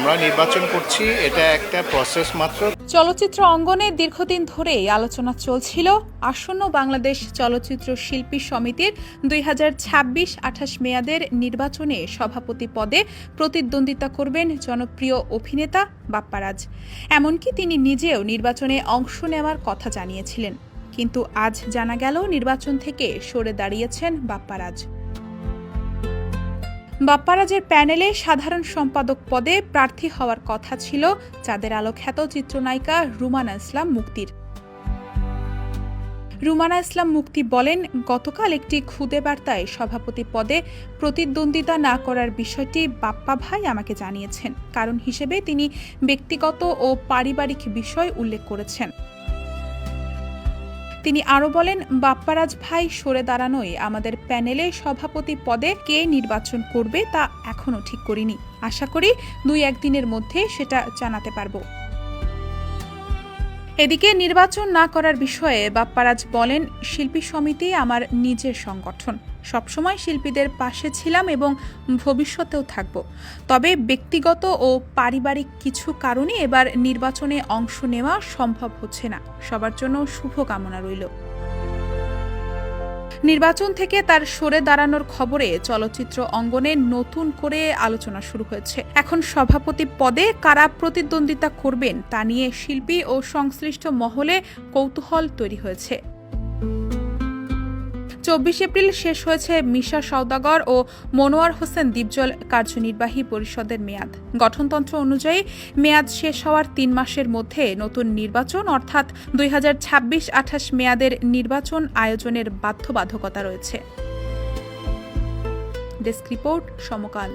আমরা নির্বাচন করছি, এটা একটা প্রসেস মাত্র। চলচ্চিত্র অঙ্গনে দীর্ঘদিন ধরেই আলোচনা চলছিল আসন্ন বাংলাদেশ চলচ্চিত্র শিল্পী সমিতির 2026-28 মেয়াদের নির্বাচনে সভাপতি পদে প্রতিদ্বন্দ্বিতা করবেন জনপ্রিয় অভিনেতা বাপ্পা রাজ। এমনকি তিনি নিজেও নির্বাচনে অংশ নেওয়ার কথা জানিয়েছিলেন। কিন্তু আজ জানা গেল নির্বাচন থেকে সরে দাঁড়িয়েছেন বাপ্পা রাজ। বাপ্পা রাজের প্যানেলে সাধারণ সম্পাদক পদে প্রার্থী হওয়ার কথা ছিল চাঁদের আলো খ্যাত চিত্রনায়িকা রুমানা ইসলাম মুক্তির। রুমানা ইসলাম মুক্তি বলেন, গতকাল একটি খুদে বার্তায় সভাপতি পদে প্রতিদ্বন্দ্বিতা না করার বিষয়টি বাপ্পা ভাই আমাকে জানিয়েছেন। কারণ হিসেবে তিনি ব্যক্তিগত ও পারিবারিক বিষয় উল্লেখ করেছেন। তিনি আরও বলেন, বাপ্পারাজ ভাই সরে দাঁড়ানোই আমাদের প্যানেলে সভাপতি পদে কে নির্বাচন করবে তা এখনও ঠিক করিনি। আশা করি 2-1 দিনের মধ্যে সেটা জানাতে পারব। এদিকে নির্বাচন না করার বিষয়ে বাপ্পারাজ বলেন, শিল্পী সমিতি আমার নিজের সংগঠন। সবসময় শিল্পীদের পাশে ছিলাম এবং ভবিষ্যতেও থাকব। তবে ব্যক্তিগত ও পারিবারিক কিছু কারণে এবার নির্বাচনে অংশ নেওয়া সম্ভব হচ্ছে না। সবার জন্য শুভকামনা রইল। নির্বাচন থেকে তার সরে দাঁড়ানোর খবরে চলচ্চিত্র অঙ্গনে নতুন করে আলোচনা শুরু হয়েছে। এখন সভাপতি পদে কারা প্রতিদ্বন্দ্বিতা করবেন তা নিয়ে শিল্পী ও সংশ্লিষ্ট মহলে কৌতূহল তৈরি হয়েছে। 24 এপ্রিল শেষ হয়েছে মিশা সওদাগর ও মনোয়ার হোসেন দীপজল কার্যনির্বাহী পরিষদের মেয়াদ। গঠনতন্ত্র অনুযায়ী মেয়াদ শেষ হওয়ার 3 মাসের মধ্যে নতুন নির্বাচন অর্থাৎ 2026-28 মেয়াদের নির্বাচন আয়োজনের বাধ্যবাধকতা রয়েছে। ডেস্ক রিপোর্ট, সমকাল।